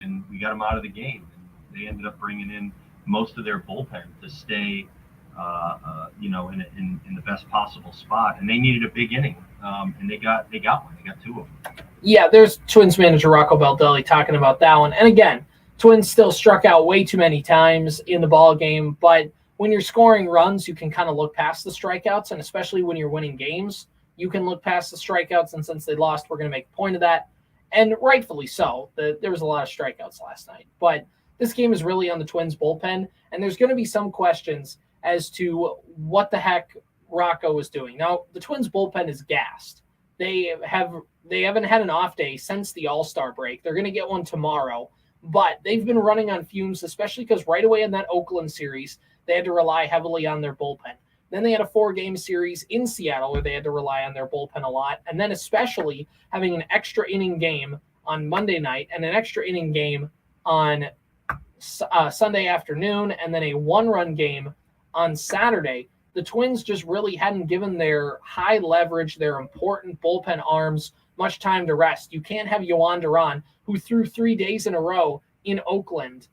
and we got them out of the game. And they ended up bringing in most of their bullpen to stay, in the best possible spot. And they needed a big inning, and they got one. They got two of them. Yeah, there's Twins manager Rocco Baldelli talking about that one. And again, Twins still struck out way too many times in the ball game, but when you're scoring runs, you can kind of look past the strikeouts, and especially when you're winning games, you can look past the strikeouts, and since they lost, we're going to make a point of that, and rightfully so. There was a lot of strikeouts last night, but this game is really on the Twins bullpen, and there's going to be some questions as to what the heck Rocco was doing. Now, the Twins bullpen is gassed. They haven't had an off day since the All-Star break. They're going to get one tomorrow, but they've been running on fumes, especially because right away in that Oakland series, they had to rely heavily on their bullpen. Then they had a 4-game series in Seattle where they had to rely on their bullpen a lot. And then especially having an extra inning game on Monday night and an extra inning game on Sunday afternoon, and then a 1-run game on Saturday. The Twins just really hadn't given their high leverage, their important bullpen arms much time to rest. You can't have Yohan Duran, who threw 3 days in a row in Oakland,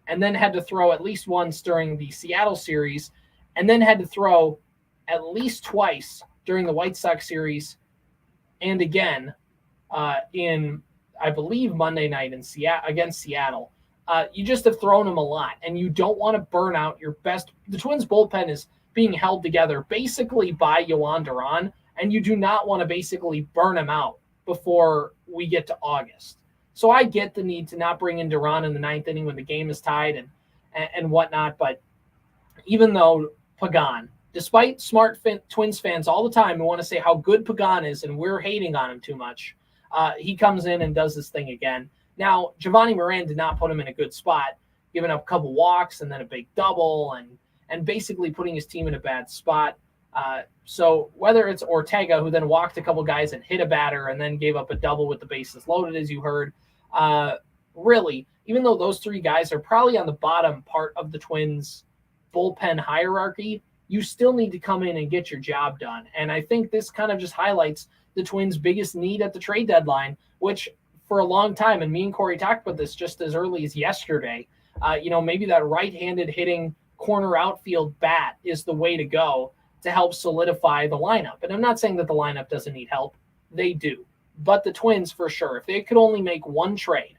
and then had to throw at least once during the Seattle series, and then had to throw at least twice during the White Sox series, and again in, I believe, Monday night against Seattle. You just have thrown him a lot, and you don't want to burn out your best. The Twins bullpen is being held together basically by Yohan Duran, and you do not want to basically burn him out before we get to August. So I get the need to not bring in Duran in the 9th inning when the game is tied and whatnot. But even though Pagan, despite smart Twins fans all the time who want to say how good Pagan is and we're hating on him too much, he comes in and does this thing again. Now, Giovanni Moran did not put him in a good spot, giving up a couple walks and then a big double and basically putting his team in a bad spot. So whether it's Ortega, who then walked a couple guys and hit a batter and then gave up a double with the bases loaded, as you heard, really, even though those 3 guys are probably on the bottom part of the Twins bullpen hierarchy, you still need to come in and get your job done. And I think this kind of just highlights the Twins' biggest need at the trade deadline, which for a long time, and me and Corey talked about this just as early as yesterday, maybe that right-handed hitting corner outfield bat is the way to go to help solidify the lineup. And I'm not saying that the lineup doesn't need help. They do. But the Twins, for sure, if they could only make one trade,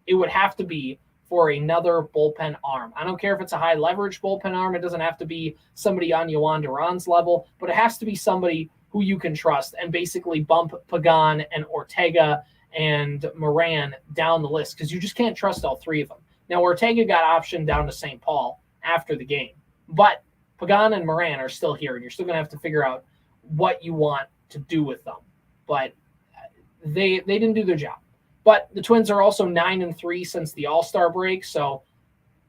it would have to be for another bullpen arm. I don't care if it's a high leverage bullpen arm. It doesn't have to be somebody on Yohan Duran's level, but it has to be somebody who you can trust and basically bump Pagan and Ortega and Moran down the list, because you just can't trust all 3 of them. Now, Ortega got optioned down to St. Paul after the game, but Pagan and Moran are still here, and you're still going to have to figure out what you want to do with them. But they didn't do their job. But the Twins are also 9-3 since the All-Star break, so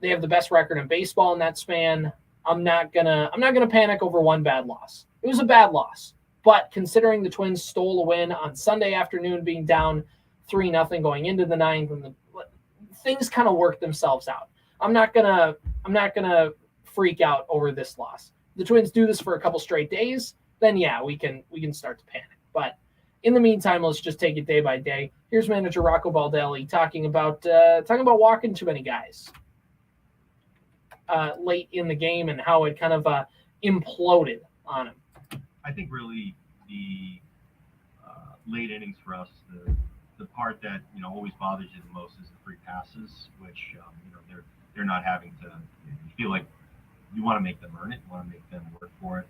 they have the best record in baseball in that span. I'm not gonna panic over one bad loss. It was a bad loss, but considering the Twins stole a win on Sunday afternoon, being down 3-0 going into the 9th, and things kind of worked themselves out. I'm not gonna freak out over this loss. The Twins do this for a couple straight days, then yeah, we can start to panic. But in the meantime, let's just take it day by day. Here's manager Rocco Baldelli talking about walking too many guys late in the game and how it kind of imploded on him. I think really the late innings for us, the part that always bothers you the most is the free passes, which they're not having to. You feel like you want to make them earn it, you want to make them work for it.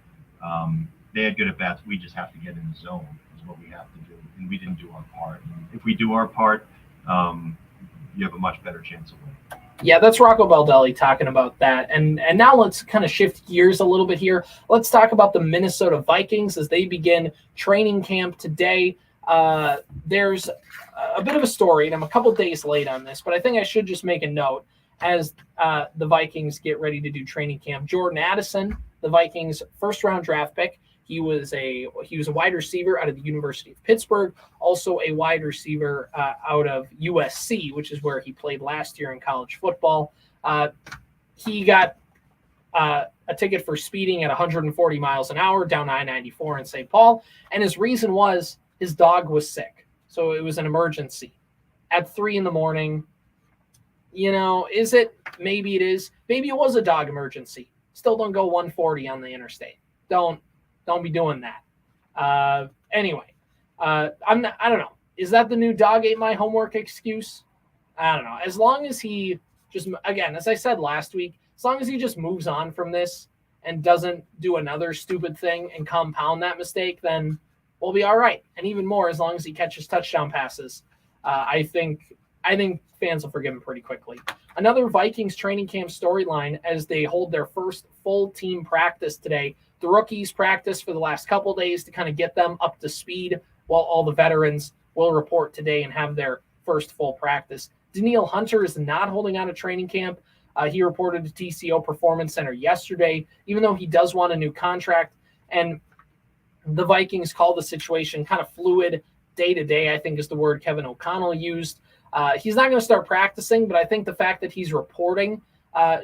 They had good at bats. We just have to get in the zone is what we have to do, and we didn't do our part. And if we do our part, you have a much better chance of winning. Yeah, that's Rocco Baldelli talking about that. And now let's kind of shift gears a little bit here. Let's talk about the Minnesota Vikings as they begin training camp today. There's a bit of a story, and I'm a couple days late on this, but I think I should just make a note as the Vikings get ready to do training camp. Jordan Addison, the Vikings' first-round draft pick, he was a wide receiver out of the University of Pittsburgh, also a wide receiver out of USC, which is where he played last year in college football. He got a ticket for speeding at 140 miles an hour down I-94 in St. Paul, and his reason was his dog was sick. So it was an emergency. At 3 a.m, Is it? Maybe it is. Maybe it was a dog emergency. Still don't go 140 on the interstate. Don't be doing that. Anyway, I don't know. Is that the new dog ate my homework excuse? I don't know. As long as he just, again, as I said last week, as long as he just moves on from this and doesn't do another stupid thing and compound that mistake, then we'll be all right. And even more, as long as he catches touchdown passes, I think fans will forgive him pretty quickly. Another Vikings training camp storyline as they hold their first full team practice today. The rookies practice for the last couple days to kind of get them up to speed, while all the veterans will report today and have their first full practice. Danielle Hunter is not holding out a training camp. He reported to TCO Performance Center yesterday, even though he does want a new contract. And the Vikings call the situation kind of fluid, day to day, I think is the word Kevin O'Connell used. He's not going to start practicing, but I think the fact that he's reporting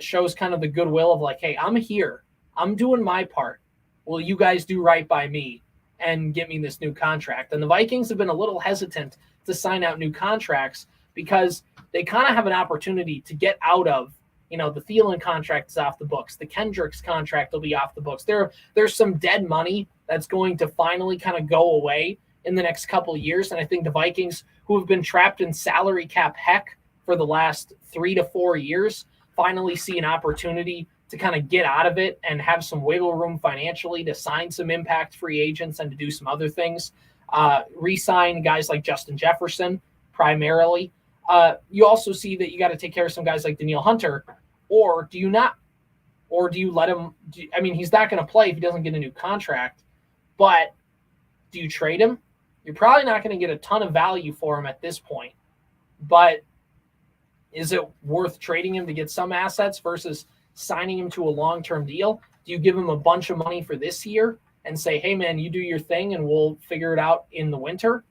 shows kind of the goodwill of like, hey, I'm here. I'm doing my part. Will you guys do right by me and get me this new contract? And the Vikings have been a little hesitant to sign out new contracts because they kind of have an opportunity to get out of, the Thielen contract is off the books. The Kendricks contract will be off the books. There's some dead money that's going to finally kind of go away in the next couple of years. And I think the Vikings, who have been trapped in salary cap heck for the last 3 to 4 years, finally see an opportunity to kind of get out of it and have some wiggle room financially to sign some impact free agents and to do some other things. Re-sign guys like Justin Jefferson primarily. You also see that you got to take care of some guys like Danielle Hunter, or do you not? Or do you let him? He's not going to play if he doesn't get a new contract, but do you trade him? You're probably not going to get a ton of value for him at this point, but is it worth trading him to get some assets versus signing him to a long-term deal? Do you give him a bunch of money for this year and say, hey, man, you do your thing and we'll figure it out in the winter?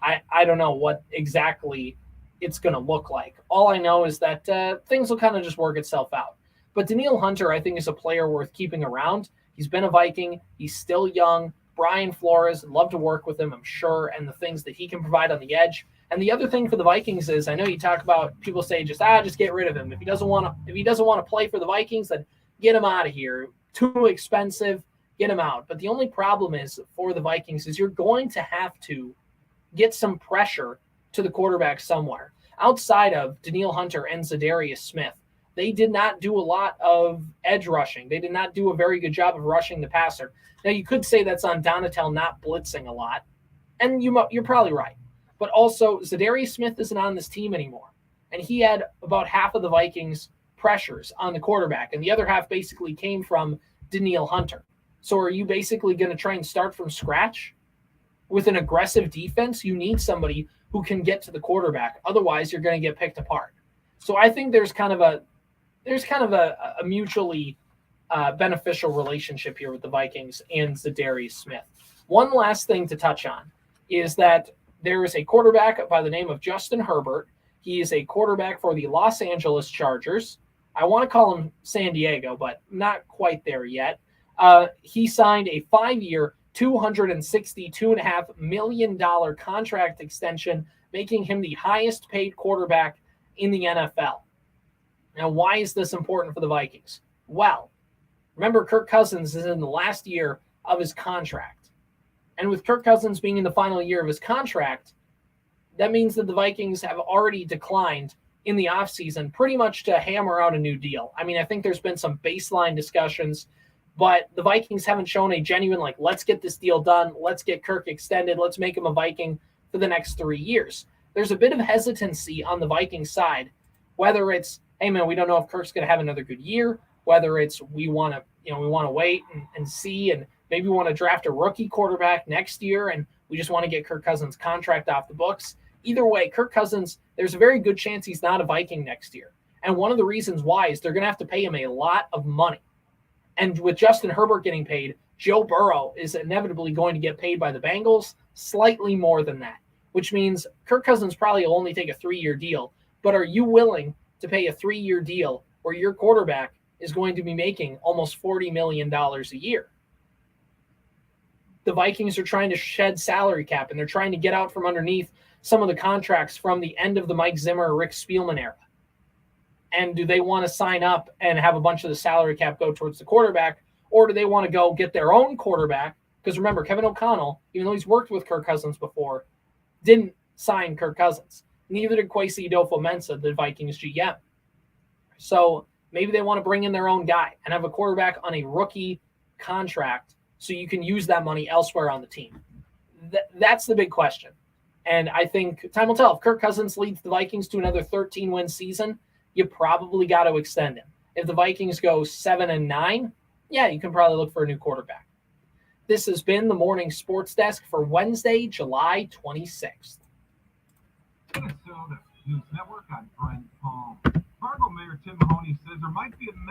I don't know what exactly it's going to look like. All I know is that things will kind of just work itself out. But Danielle Hunter, I think, is a player worth keeping around. He's been a Viking. He's still young. Brian Flores, love to work with him, I'm sure, and the things that he can provide on the edge. And the other thing for the Vikings is, I know you talk about, people say just get rid of him. If he doesn't want to play for the Vikings, then get him out of here. Too expensive, get him out. But the only problem is for the Vikings is you're going to have to get some pressure to the quarterback somewhere. Outside of Danielle Hunter and Zadarius Smith, they did not do a lot of edge rushing. They did not do a very good job of rushing the passer. Now, you could say that's on Donatel not blitzing a lot, and you're probably right. But also, Zadarius Smith isn't on this team anymore, and he had about half of the Vikings' pressures on the quarterback, and the other half basically came from Danielle Hunter. So are you basically going to try and start from scratch? With an aggressive defense, you need somebody who can get to the quarterback. Otherwise, you're going to get picked apart. So I think there's kind of a mutually beneficial relationship here with the Vikings and Zadarius Smith. One last thing to touch on is that there is a quarterback by the name of Justin Herbert. He is a quarterback for the Los Angeles Chargers. I want to call him San Diego, but not quite there yet. He signed a 5-year, $262.5 million contract extension, making him the highest paid quarterback in the NFL. Now, why is this important for the Vikings? Well, remember, Kirk Cousins is in the last year of his contract. And with Kirk Cousins being in the final year of his contract, that means that the Vikings have already declined in the offseason pretty much to hammer out a new deal. I think there's been some baseline discussions, but the Vikings haven't shown a genuine, let's get this deal done. Let's get Kirk extended. Let's make him a Viking for the next 3 years. There's a bit of hesitancy on the Vikings side, whether it's, hey, man, we don't know if Kirk's going to have another good year, whether it's we want to wait and see, and maybe we want to draft a rookie quarterback next year, and we just want to get Kirk Cousins' contract off the books. Either way, Kirk Cousins, there's a very good chance he's not a Viking next year. And one of the reasons why is they're going to have to pay him a lot of money. And with Justin Herbert getting paid, Joe Burrow is inevitably going to get paid by the Bengals slightly more than that, which means Kirk Cousins probably will only take a 3-year deal. But are you willing to pay a 3-year deal where your quarterback is going to be making almost $40 million a year? The Vikings are trying to shed salary cap, and they're trying to get out from underneath some of the contracts from the end of the Mike Zimmer, Rick Spielman era. And do they want to sign up and have a bunch of the salary cap go towards the quarterback, or do they want to go get their own quarterback? Because remember, Kevin O'Connell, even though he's worked with Kirk Cousins before, didn't sign Kirk Cousins. Neither did Kwesi Adolfo-Mensah, the Vikings GM. So maybe they want to bring in their own guy and have a quarterback on a rookie contract so you can use that money elsewhere on the team. That's the big question. And I think time will tell. If Kirk Cousins leads the Vikings to another 13-win season, you probably got to extend him. If the Vikings go 7-9, yeah, you can probably look for a new quarterback. This has been the Morning Sports Desk for Wednesday, July 26th. Minnesota News Network. I'm Brent Paul. Fargo Mayor Tim Mahoney says there might be a